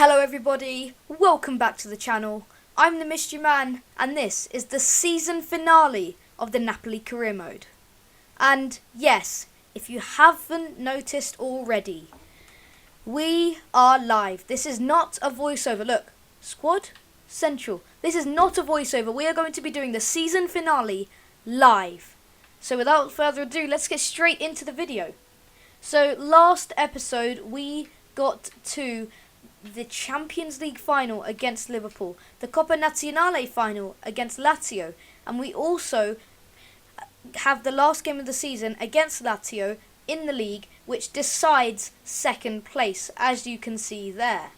Hello everybody, welcome back to the channel. I'm the Mystery Man and this is the season finale of the Napoli career mode. And yes, if you haven't noticed already, we are live. This is not a voiceover. Look, Squad Central. This is not a voiceover. We are going to be doing the season finale live. So without further ado, let's get straight into the video. So last episode we got to the Champions League final against Liverpool, the Coppa Nazionale final against Lazio, and we also have the last game of the season against Lazio in the league, which decides second place, as you can see there.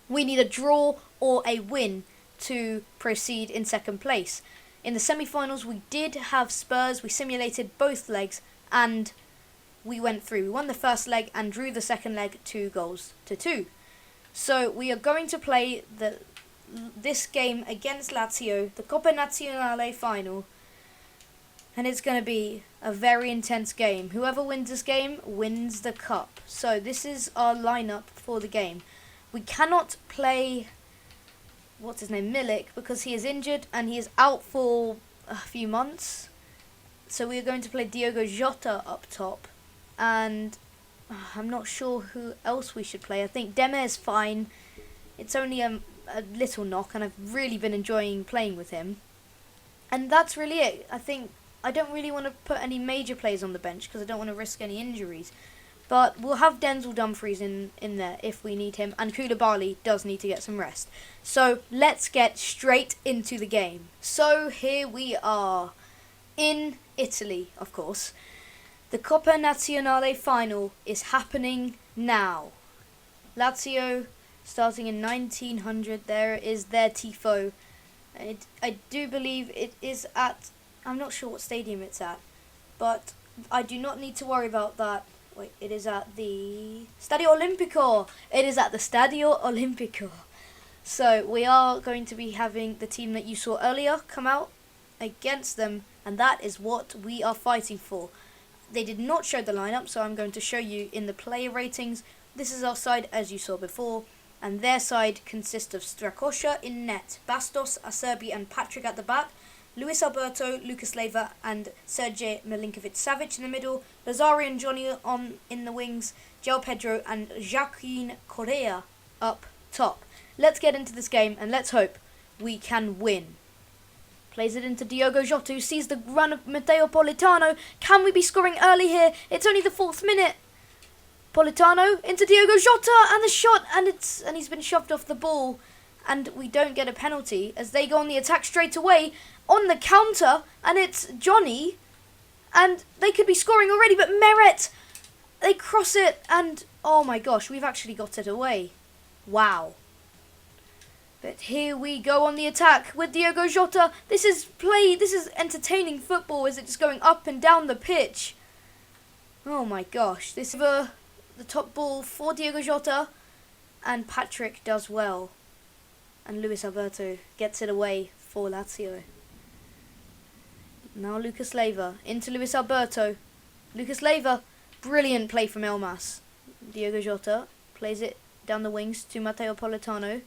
We need a draw or a win to proceed in second place. In the semi-finals we did have Spurs. We simulated both legs and we went through. We won the first leg and drew the second leg 2-2. So we are going to play this game against Lazio, the Coppa Nazionale final, and it's going to be a very intense game. Whoever wins this game wins the cup. So this is our lineup for the game. We cannot play, what's his name, Milik, because he is injured and he is out for a few months. So we are going to play Diogo Jota up top, and I'm not sure who else we should play. I think Deme is fine. It's only a little knock and I've really been enjoying playing with him. And that's really it. I don't really want to put any major players on the bench because I don't want to risk any injuries. But we'll have Denzel Dumfries in there if we need him. And Koulibaly does need to get some rest. So let's get straight into the game. So here we are in Italy, of course. The Coppa Nazionale final is happening now. Lazio, starting in 1900, there is their tifo. I do believe it is at, I'm not sure what stadium it's at, but I do not need to worry about that. Wait, it is at the Stadio Olimpico. It is at the Stadio Olimpico. So we are going to be having the team that you saw earlier come out against them, and that is what we are fighting for. They did not show the lineup, so I'm going to show you in the player ratings. This is our side, as you saw before, and their side consists of Strakosha in net, Bastos, Acerbi and Patrick at the back, Luis Alberto, Lucas Leiva and Sergej Milinkovic-Savic in the middle, Lazari and Johnny in the wings, João Pedro and Joaquin Correa up top. Let's get into this game and let's hope we can win. Plays it into Diogo Jota, who sees the run of Matteo Politano. Can we be scoring early here? It's only the 4th minute. Politano into Diogo Jota and the shot, and he's been shoved off the ball, and we don't get a penalty as they go on the attack straight away on the counter, and it's Johnny, and they could be scoring already, but Meret, they cross it, and oh my gosh, we've actually got it away. Wow. But here we go on the attack with Diogo Jota. This is entertaining football as it's going up and down the pitch. Oh my gosh. This is the top ball for Diogo Jota, and Patrick does well. And Luis Alberto gets it away for Lazio. Now Lucas Leiva into Luis Alberto. Lucas Leiva, brilliant play from Elmas. Diogo Jota plays it down the wings to Matteo Politano.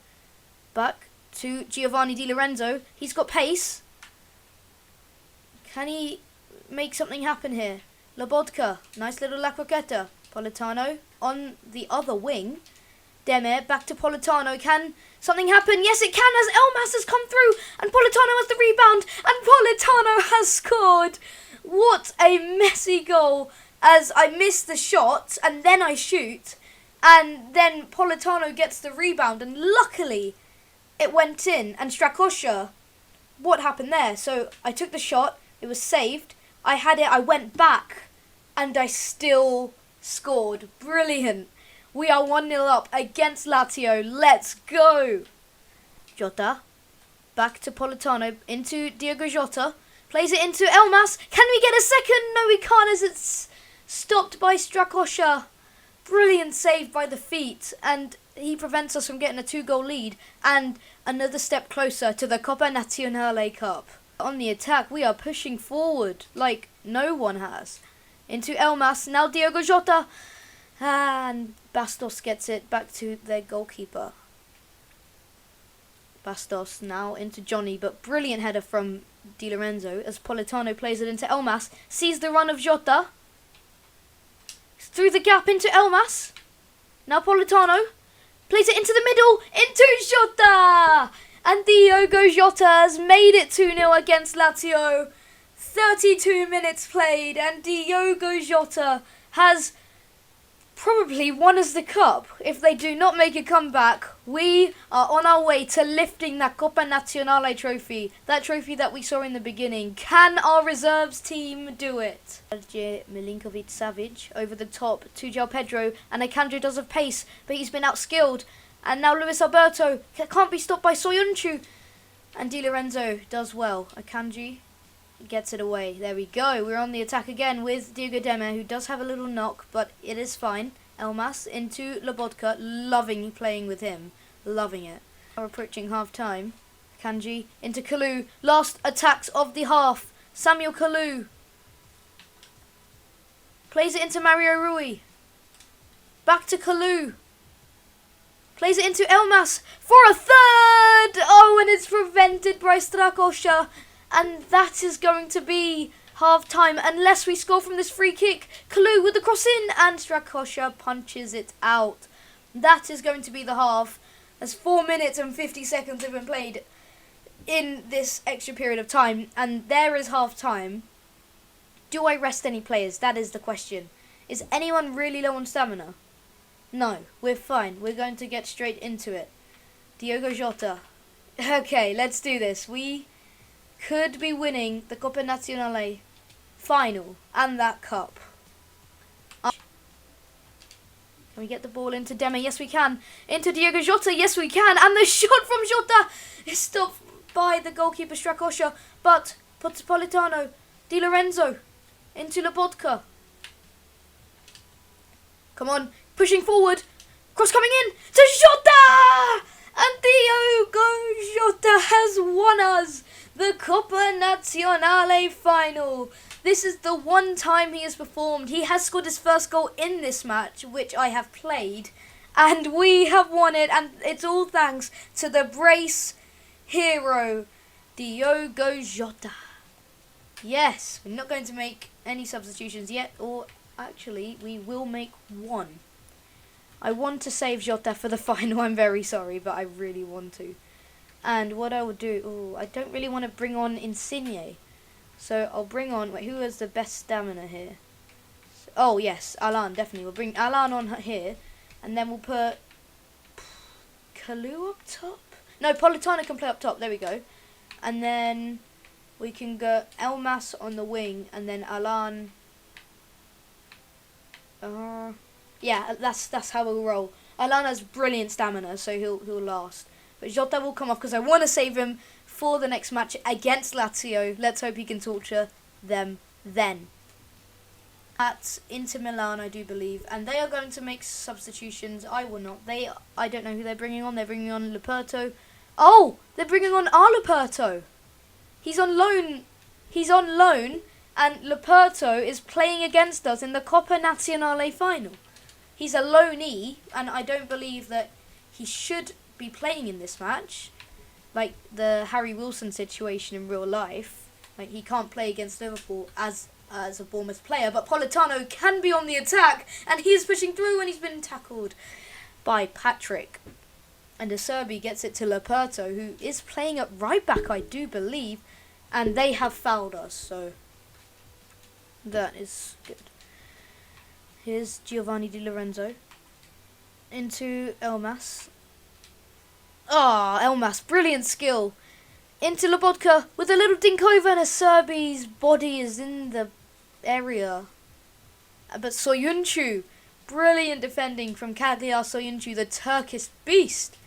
Back to Giovanni Di Lorenzo. He's got pace. Can he make something happen here? Lobotka. Nice little La Croqueta. Politano on the other wing. Deme back to Politano. Can something happen? Yes, it can, as Elmas has come through. And Politano has the rebound. And Politano has scored. What a messy goal. As I miss the shot and then I shoot. And then Politano gets the rebound. And luckily it went in, and Strakosha, what happened there? So I took the shot, it was saved, I had it, I went back, and I still scored. Brilliant. We are 1-0 up against Lazio. Let's go. Jota, back to Politano, into Diogo Jota, plays it into Elmas. Can we get a second? No, we can't, as it's stopped by Strakosha. Brilliant save by the feet, and he prevents us from getting a 2-goal lead and another step closer to the Coppa Nazionale Cup. On the attack, we are pushing forward like no one has. Into Elmas, now Diogo Jota, and Bastos gets it back to their goalkeeper. Bastos now into Johnny, but brilliant header from Di Lorenzo as Politano plays it into Elmas. Sees the run of Jota. Through the gap into Elmas. Now Politano plays it into the middle, into Jota! And Diogo Jota has made it 2-0 against Lazio. 32 minutes played and Diogo Jota has probably won us the cup. If they do not make a comeback, we are on our way to lifting that Coppa Nazionale trophy. That trophy that we saw in the beginning. Can our reserves team do it? Milinkovic-Savic over the top to João Pedro, and Akanji does have pace, but he's been outskilled. And now Luis Alberto can't be stopped by Soyuncu. And Di Lorenzo does well. Akanji gets it away. There we go. We're on the attack again with Diogo Deme, who does have a little knock, but it is fine. Elmas into Lobotka, loving playing with him. Loving it. We're approaching half-time. Akanji into Kalou. Last attacks of the half. Samuel Kalou. Plays it into Mario Rui. Back to Kalou. Plays it into Elmas for a third! Oh, and it's prevented by Strakosha. And that is going to be half-time unless we score from this free kick. Kalou with the cross in and Strakosha punches it out. That is going to be the half. As 4 minutes and 50 seconds have been played in this extra period of time. And there is half-time. Do I rest any players? That is the question. Is anyone really low on stamina? No, we're fine. We're going to get straight into it. Diogo Jota. Okay, let's do this. We could be winning the Coppa Nazionale final and that cup. Can we get the ball into Deme? Yes, we can. Into Diogo Jota? Yes, we can. And the shot from Jota is stopped by the goalkeeper Strakosha. But Politano, Di Lorenzo, into Lobotka. Come on, pushing forward. Cross coming in to Jota! And Diogo Jota has won us the Coppa Nazionale final. This is the one time he has performed. He has scored his first goal in this match, which I have played. And we have won it. And it's all thanks to the brace hero, Diogo Jota. Yes, we're not going to make any substitutions yet. Or actually, we will make one. I want to save Jota for the final. I'm very sorry, but I really want to. And what I will do... I don't really want to bring on Insigne. So I'll bring on... Wait, who has the best stamina here? Oh, yes, Alan, definitely. We'll bring Alan on here. And then we'll put... Kalou up top? No, Politano can play up top. There we go. And then we can go Elmas on the wing. And then Alan... yeah, that's how we'll roll. Alan has brilliant stamina, so he'll last. But Jota will come off because I want to save him for the next match against Lazio. Let's hope he can torture them then. At Inter Milan, I do believe. And they are going to make substitutions. I will not. I don't know who they're bringing on. They're bringing on Luperto. Oh, they're bringing on our Luperto. He's on loan. He's on loan. And Luperto is playing against us in the Coppa Nazionale final. He's a loanee. And I don't believe that he should be playing in this match, like the Harry Wilson situation in real life. Like, he can't play against Liverpool as a Bournemouth player, but Politano can be on the attack, and he is pushing through, and he's been tackled by Patrick. And De Serbi gets it to Luperto, who is playing at right back, I do believe, and they have fouled us, so that is good. Here's Giovanni Di Lorenzo into Elmas. Elmas, brilliant skill. Into Lobotka with a little dink over, and Serbi's body is in the area. But Soyuncu, brilliant defending from Cagliar Soyuncu, the Turkish beast.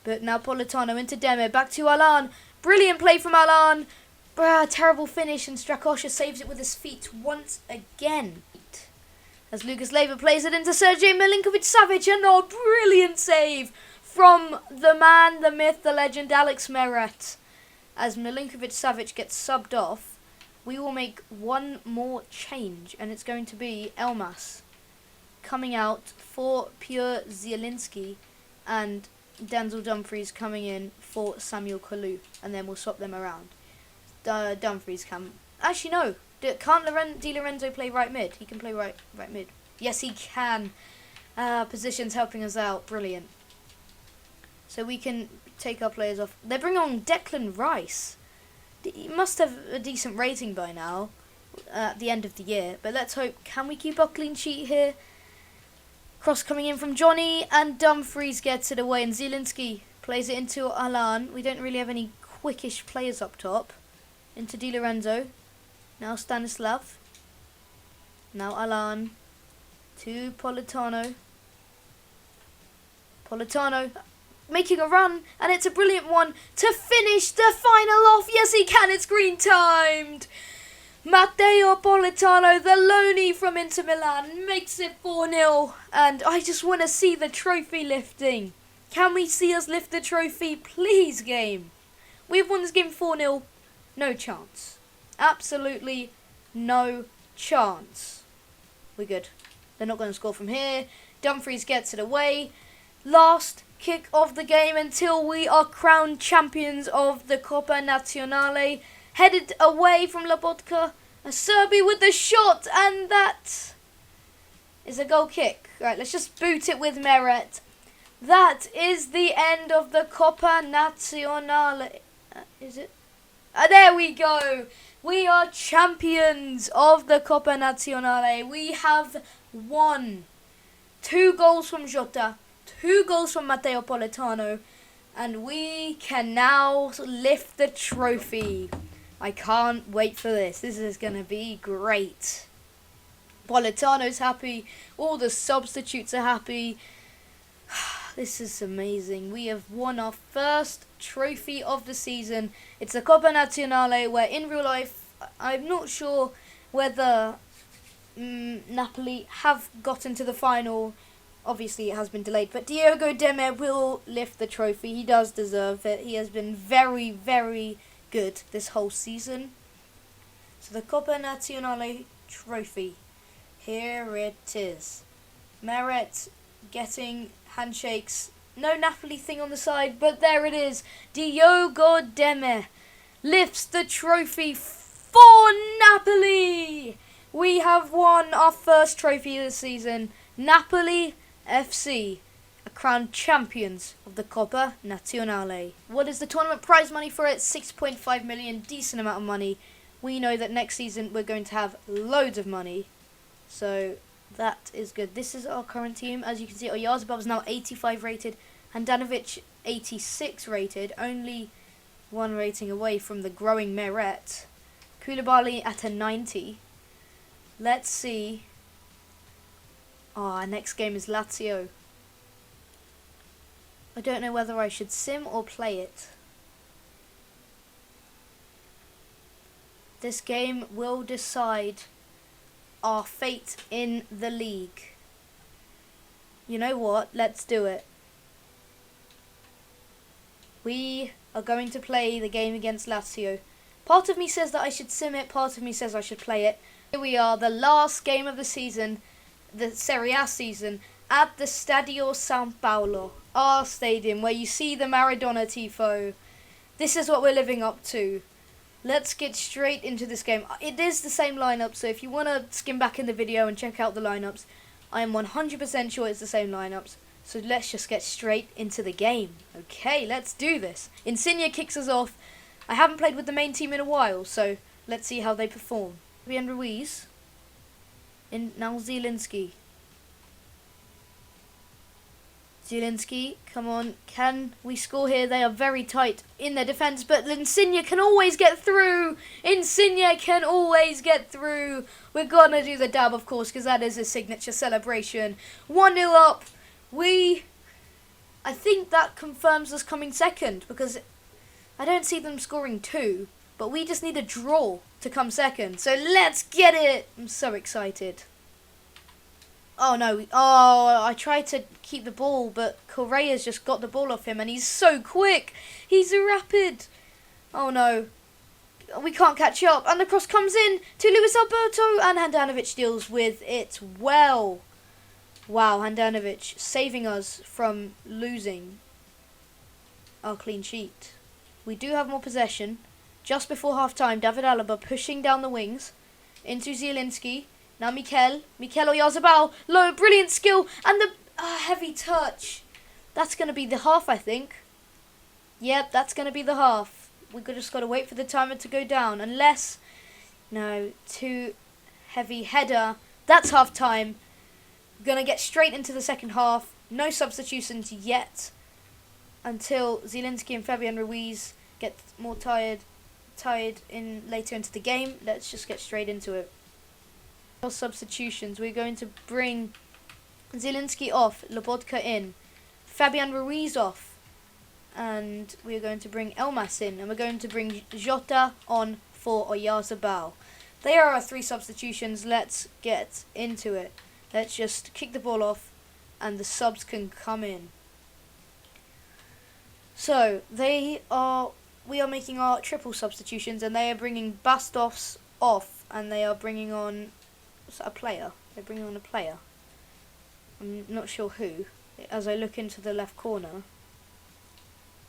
But now Politano into Deme, back to Alan. Brilliant play from Alan. Terrible finish, and Strakosha saves it with his feet once again. As Lucas Leiva plays it into Sergej Milinkovic-Savic, and brilliant save from the man, the myth, the legend, Alex Meret. As Milinkovic-Savic gets subbed off, we will make one more change, and it's going to be Elmas coming out for Pure Zielinski, and Denzel Dumfries coming in for Samuel Kalu, and then we'll swap them around. Dumfries can... Actually, no. Can't Di Lorenzo play right mid? He can play right mid. Yes, he can. Positions helping us out. Brilliant. So we can take our players off. They're bringing on Declan Rice. He must have a decent rating by now at the end of the year. But let's hope. Can we keep our clean sheet here? Cross coming in from Johnny, and Dumfries gets it away, and Zielinski plays it into Alan. We don't really have any quickish players up top. Into Di Lorenzo. Now Stanislav. Now Alan. To Politano. Politano making a run, and it's a brilliant one to finish the final off. Yes, he can. It's green timed. Matteo Politano, the loanee from Inter Milan, makes it 4-0. And I just want to see the trophy lifting. Can we see us lift the trophy? Please, game. We've won this game 4-0. No chance. Absolutely no chance. We're good. They're not going to score from here. Dumfries gets it away. Last kick of the game until we are crowned champions of the Coppa Nazionale. Headed away from Lobotka. Serbi with the shot, and that is a goal kick. Right, let's just boot it with Meret. That is the end of the Coppa Nazionale. Is it? There we go. We are champions of the Coppa Nazionale. We have won. 2 goals from Jota, 2 goals from Matteo Politano, and we can now lift the trophy. I can't wait for this. This is going to be great. Politano's happy. All the substitutes are happy. This is amazing. We have won our first trophy of the season. It's the Coppa Nazionale, where in real life, I'm not sure whether Napoli have gotten to the final. Obviously, it has been delayed. But Diogo Demme will lift the trophy. He does deserve it. He has been very, very good this whole season. So the Coppa Nazionale trophy. Here it is. Meret getting handshakes. No Napoli thing on the side, but there it is. Diogo Demme lifts the trophy for Napoli. We have won our first trophy of the season. Napoli FC are crowned champions of the Coppa Nazionale. What is the tournament prize money for it? 6.5 million, decent amount of money. We know that next season we're going to have loads of money. So that is good. This is our current team. As you can see, Oyarzabal is now 85 rated, Handanovic 86 rated, only 1 rating away from the growing Meret. Koulibaly at a 90. Let's see. Our next game is Lazio. I don't know whether I should sim or play it. This game will decide our fate in the league. You know what? Let's do it. We are going to play the game against Lazio. Part of me says that I should sim it, part of me says I should play it. Here we are, the last game of the season, the Serie A season, at the Stadio San Paolo, our stadium, where you see the Maradona tifo. This is what we're living up to. Let's get straight into this game. It is the same lineup, so if you want to skim back in the video and check out the lineups, I am 100% sure it's the same lineups. So let's just get straight into the game. Okay, let's do this. Insigne kicks us off. I haven't played with the main team in a while, so let's see how they perform. Fabian Ruiz. Now Zielinski. Zielinski, come on. Can we score here? They are very tight in their defence, but Insigne can always get through. Insigne can always get through. We're going to do the dab, of course, because that is his signature celebration. 1-0 up. I think that confirms us coming second, because I don't see them scoring 2, but we just need a draw to come second. So let's get it. I'm so excited. Oh no, I tried to keep the ball, but Correa's just got the ball off him, and he's so quick. He's rapid. Oh no, we can't catch up. And the cross comes in to Luis Alberto, and Handanovic deals with it well. Wow, Handanovic saving us from losing. our clean sheet. We do have more possession. Just before half-time, David Alaba pushing down the wings into Zielinski. Now Mikel Oyarzabal, low, brilliant skill, and the heavy touch. That's going to be the half, I think. Yep, that's going to be the half. We've just got to wait for the timer to go down. Unless, no, too heavy header. That's half-time. We're going to get straight into the second half. No substitutions yet. Until Zielinski and Fabian Ruiz get more tired in later into the game. Let's just get straight into it. Substitutions. We're going to bring Zielinski off, Lobotka in, Fabian Ruiz off, and we're going to bring Elmas in, and we're going to bring Jota on for Oyarzabal. They are our 3 substitutions. Let's get into it. Let's just kick the ball off and the subs can come in. So we are making our triple substitutions, and they are bringing Bastos off, and they are bringing on a player. They're bringing on a player. I'm not sure who, as I look into the left corner,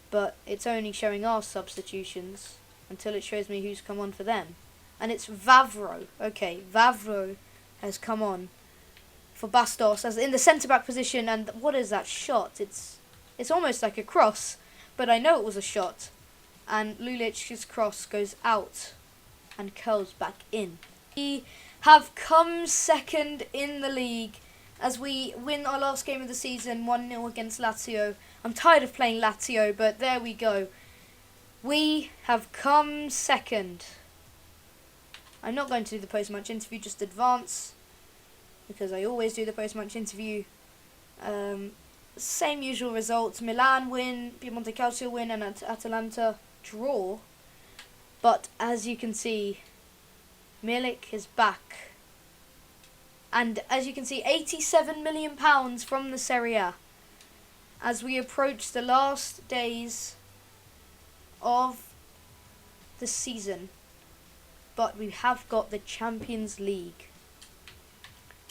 but it's only showing our substitutions until it shows me who's come on for them. And it's Vavro. Okay, Vavro has come on for Bastos as in the centre-back position, and what is that shot? It's almost like a cross, but I know it was a shot. And Lulic's cross goes out and curls back in. We have come second in the league as we win our last game of the season, 1-0 against Lazio. I'm tired of playing Lazio, but there we go. We have come second. I'm not going to do the post-match interview, just advance, because I always do the post-match interview. Same usual results. Milan win, Piemonte Calcio win, and Atalanta draw. But as you can see, Milik is back. And as you can see, £87 million from the Serie A. As we approach the last days of the season. But we have got the Champions League.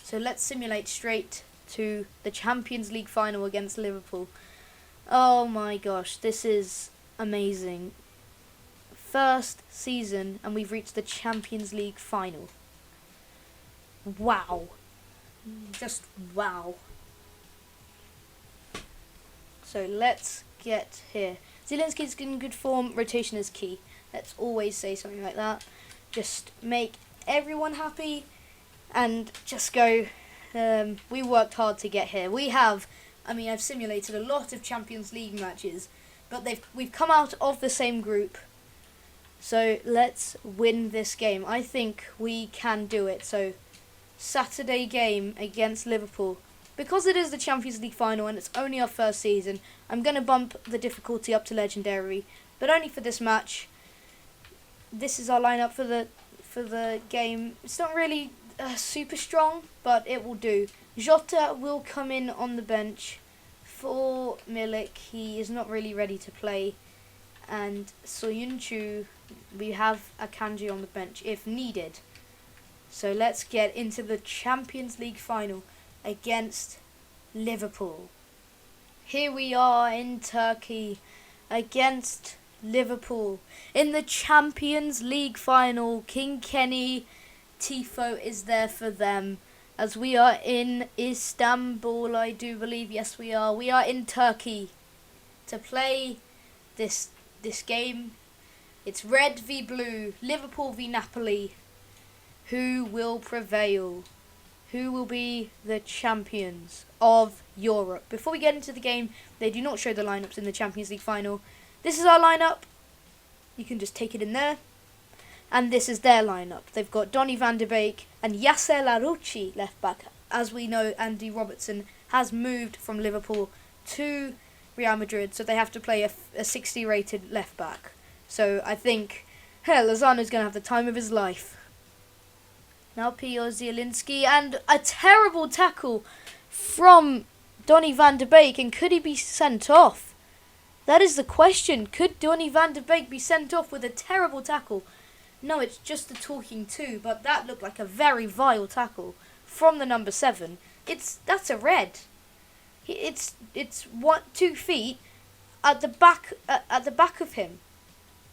So let's simulate straight to the Champions League final against Liverpool. Oh my gosh, this is amazing. First season and we've reached the Champions League final. Wow. Just wow. So let's get here. Zielinski's in good form. Rotation is key. Let's always say something like that. Just make everyone happy and just go. We worked hard to get here. I've simulated a lot of Champions League matches, but we've come out of the same group. So let's win this game. I think we can do it. So Saturday game against Liverpool. Because it is the Champions League final and it's only our first season, I'm going to bump the difficulty up to Legendary, but only for this match. This is our lineup for the game. It's not really super strong, but it will do. Jota will come in on the bench for Milik. He is not really ready to play. And Soyuncu, we have Akanji on the bench if needed. So let's get into the Champions League final against Liverpool. Here we are in Turkey against Liverpool in the Champions League final. King Kenny Tifo is there for them as we are in Istanbul, I do believe. Yes, we are. We are in Turkey to play this game. It's red v blue, Liverpool v Napoli. Who will prevail? Who will be the champions of Europe? Before we get into the game, they do not show the lineups in the Champions League final. This is our lineup. You can just take it in there. And this is their lineup. They've got Donny van de Beek and Yasser Larouci left back. As we know, Andy Robertson has moved from Liverpool to Real Madrid, so they have to play a 60 rated left back. So I think Lozano's going to have the time of his life. Now Pio Zielinski, and a terrible tackle from Donny van de Beek, and could he be sent off? That is the question. Could Donny van de Beek be sent off with a terrible tackle? No, it's just the talking to, but that looked like a very vile tackle from the number 7. That's a red. It's 2 feet. at the back of him.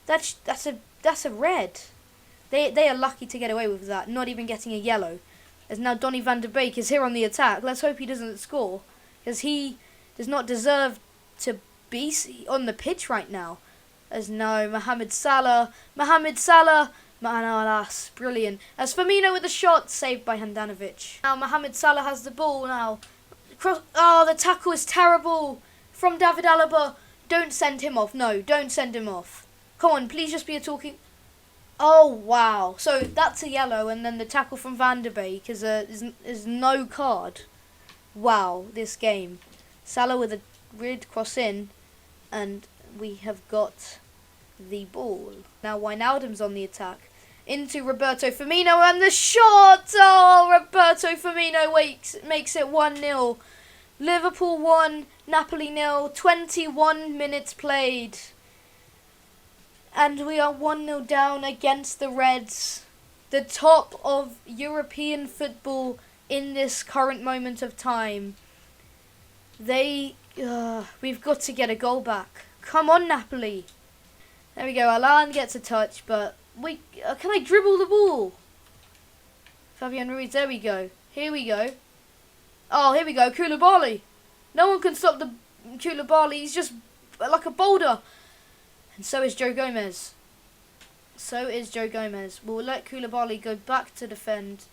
That's a red. They are lucky to get away with that, not even getting a yellow. As now Donny van de Beek is here on the attack. Let's hope he doesn't score, because he does not deserve to be on the pitch right now. As no, Mohamed Salah, man, alas, brilliant. As Firmino with the shot, saved by Handanovic. Now Mohamed Salah has the ball now. The tackle is terrible from David Alaba. Don't send him off. No, don't send him off. Come on, please just be a talking. Oh, wow. So that's a yellow, and then the tackle from Van der Beek is no card. Wow, this game. Salah with a weird cross in, and we have got the ball. Now Wijnaldum's on the attack. Into Roberto Firmino, and the shot! Oh, Roberto Firmino makes it 1-0. Liverpool 1, Napoli 0, 21 minutes played. And we are 1-0 down against the Reds. The top of European football in this current moment of time. We've got to get a goal back. Come on, Napoli. There we go. Alan gets a touch, but can I dribble the ball? Fabian Ruiz, there we go. Here we go. Oh, here we go. Koulibaly. No one can stop the Koulibaly. He's just like a boulder. And so is Joe Gomez. We'll let Koulibaly go back to defend.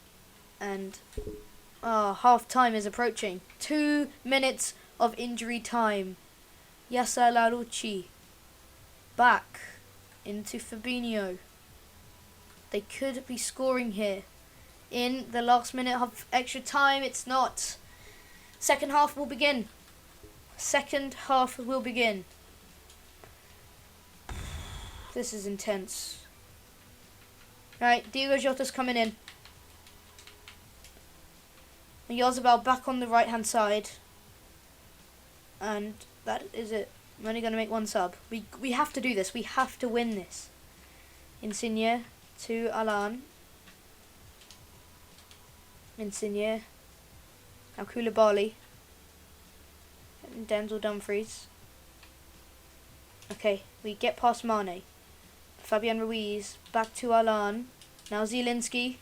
And half time is approaching. 2 minutes of injury time. Yasser Larouci. Back into Fabinho. They could be scoring here. In the last minute of extra time, it's not. Second half will begin. This is intense. Right, Diogo Jota's coming in. Yazabal back on the right hand side. And that is it. I'm only going to make one sub. We have to do this. We have to win this. Insigne to Alan. Insigne. Now Koulibaly. And Denzel Dumfries. Okay, we get past Mane. Fabian Ruiz. Back to Alan. Now Zielinski.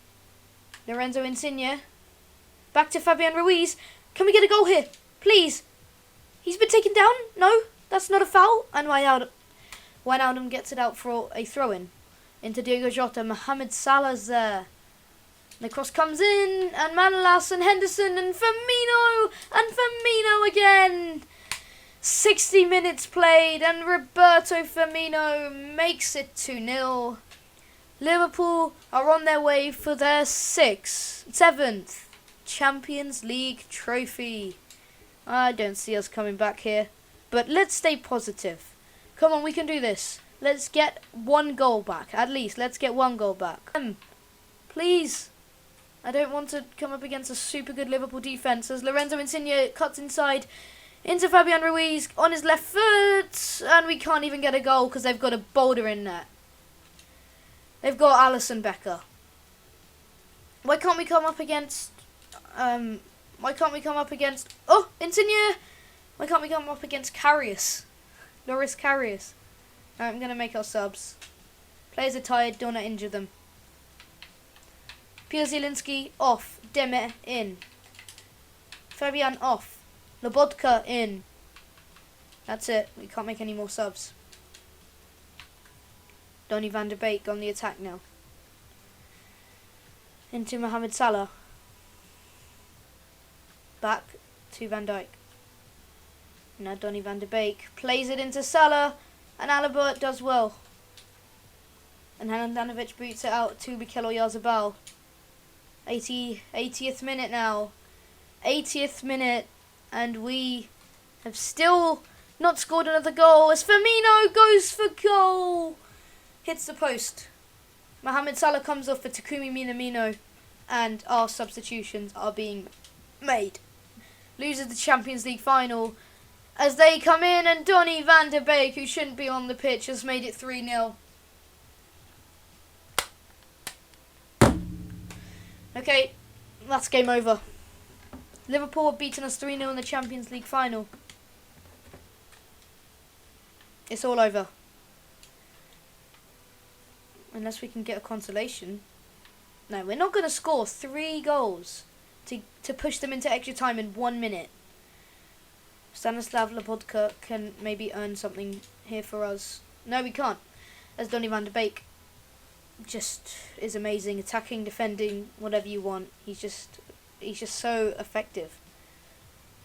Lorenzo Insigne. Back to Fabian Ruiz. Can we get a goal here? Please. He's been taken down. No, that's not a foul. And Wijnaldum gets it out for a throw-in. Into Diogo Jota. Mohamed Salah's there. The cross comes in. And Manolas and Henderson and Firmino. And Firmino again. 60 minutes played. And Roberto Firmino makes it 2-0. Liverpool are on their way for their 7th Champions League trophy. I don't see us coming back here. But let's stay positive. Come on, we can do this. Let's get 1 goal back. At least, let's get 1 goal back. Please. I don't want to come up against a super good Liverpool defence. As Lorenzo Insigne cuts inside into Fabian Ruiz on his left foot. And we can't even get a goal because they've got a boulder in there. They've got Alisson Becker. Why can't we come up against... Insigne? Why can't we come up against Karius? Loris Karius. Alright, I'm going to make our subs. Players are tired, don't want to injure them. Pierre Zielinski off. Deme in. Fabian off. Lobotka in. That's it. We can't make any more subs. Donny van de Beek on the attack now. Into Mohamed Salah. Back to Van Dijk. Now Donny van de Beek plays it into Salah, and Alaba does well. And Handanovic boots it out to Mikel Oyarzabal. 80th minute now. 80th minute, and we have still not scored another goal as Firmino goes for goal. Hits the post. Mohamed Salah comes off for Takumi Minamino, and our substitutions are being made. Loses the Champions League final as they come in, and Donny van de Beek, who shouldn't be on the pitch, has made it 3-0. Okay, that's game over. Liverpool have beaten us 3-0 in the Champions League final. It's all over. Unless we can get a consolation. No, we're not going to score 3 goals to push them into extra time in 1 minute. Stanislav Lobotka can maybe earn something here for us. No, we can't. As Donny van de Beek just is amazing. Attacking, defending, whatever you want. He's just so effective.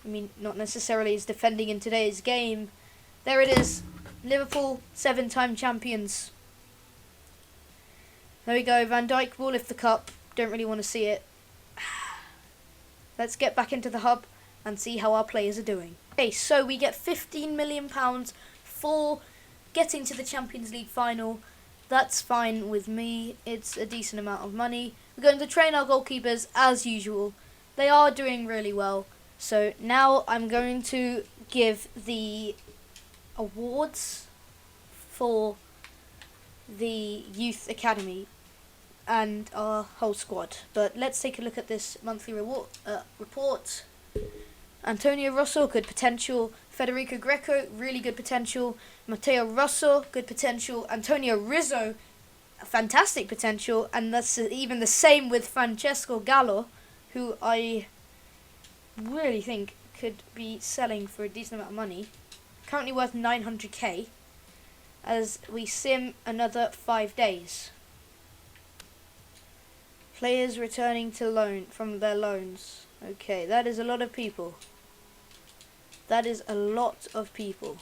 I mean, not necessarily his defending in today's game. There it is. Liverpool, 7-time champions. There we go. Van Dijk will lift the cup. Don't really want to see it. Let's get back into the hub and see how our players are doing. Okay, so we get £15 million for getting to the Champions League final. That's fine with me. It's a decent amount of money. We're going to train our goalkeepers as usual. They are doing really well. So now I'm going to give the awards for the Youth Academy and our whole squad. But let's take a look at this monthly report. Antonio Rosso, good potential. Federico Greco, really good potential. Matteo Rosso, good potential. Antonio Rizzo, fantastic potential. And that's even the same with Francesco Gallo, who I really think could be selling for a decent amount of money. Currently worth 900k, as we sim another 5 days. Players returning to loan from their loans. Okay, that is a lot of people. That is a lot of people.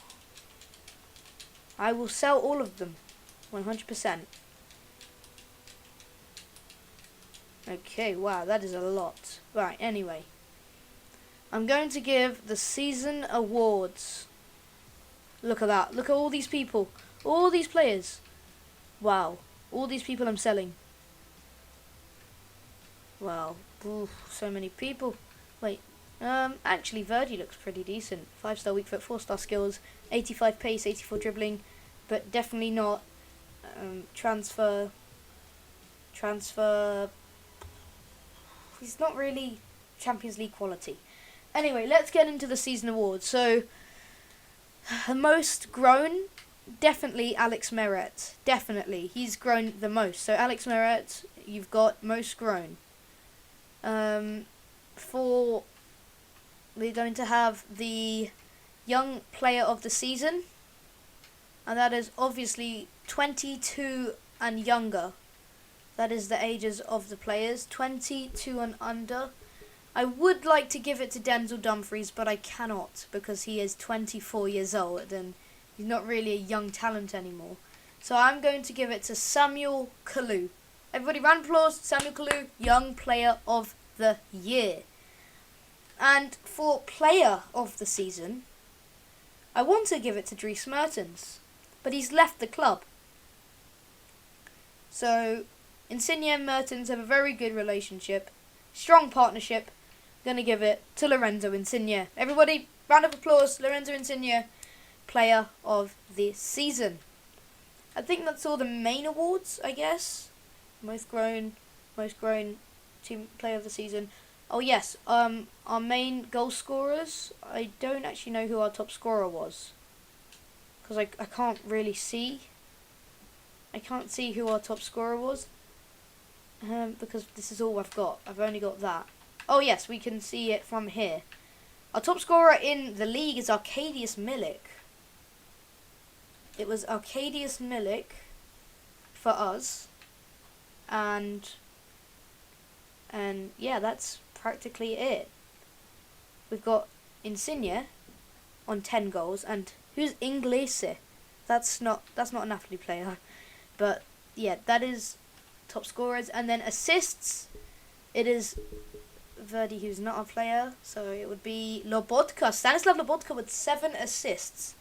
I will sell all of them, 100%. Okay, wow, that is a lot. Right, anyway. I'm going to give the season awards. Look at that. Look at all these people. All these players. Wow. All these people I'm selling. Wow. Ooh, so many people. Wait. Actually, Verdi looks pretty decent. 5-star weak foot, 4-star skills, 85 pace, 84 dribbling, but definitely not transfer. He's not really Champions League quality. Anyway, let's get into the season awards. So, the most grown, definitely Alex Meret. Definitely. He's grown the most. So, Alex Meret, you've got most grown. We're going to have the young player of the season. And that is obviously 22 and younger. That is the ages of the players. 22 and under. I would like to give it to Denzel Dumfries, but I cannot because he is 24 years old and he's not really a young talent anymore. So I'm going to give it to Samuel Kalou. Everybody round of applause. Samuel Kalou, young player of the year. And for player of the season, I want to give it to Dries Mertens, but he's left the club. So Insigne and Mertens have a very good relationship, strong partnership. I'm going to give it to Lorenzo Insigne. Everybody, round of applause. Lorenzo Insigne, player of the season. I think that's all the main awards, I guess. Most grown team player of the season. Oh yes, our main goal scorers. I don't actually know who our top scorer was, because I can't really see. I can't see who our top scorer was, because this is all I've got. I've only got that. Oh yes, we can see it from here. Our top scorer in the league is Arkadiusz Milik. It was Arkadiusz Milik for us, and yeah, that's practically it. We've got Insigne on 10 goals, and who's Inglese? That's not a Napoli player, but yeah, that is top scorers. And then assists, it is Verdi, who's not a player, so it would be Lobotka, Stanislav Lobotka with 7 assists.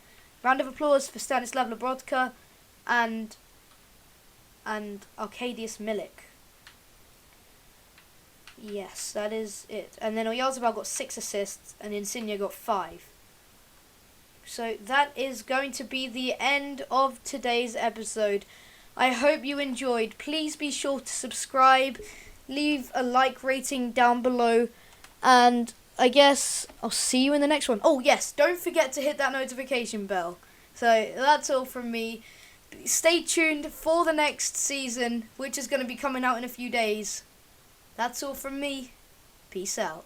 Round of applause for Stanislav Lobotka and Arkadiusz Milik. Yes, that is it. And then Oyarzabal got 6 assists and Insigne got 5. So that is going to be the end of today's episode. I hope you enjoyed. Please be sure to subscribe, leave a like rating down below, and I guess I'll see you in the next one. Oh yes, don't forget to hit that notification bell, So that's all from me. Stay tuned for the next season, which is going to be coming out in a few days. That's all from me. Peace out.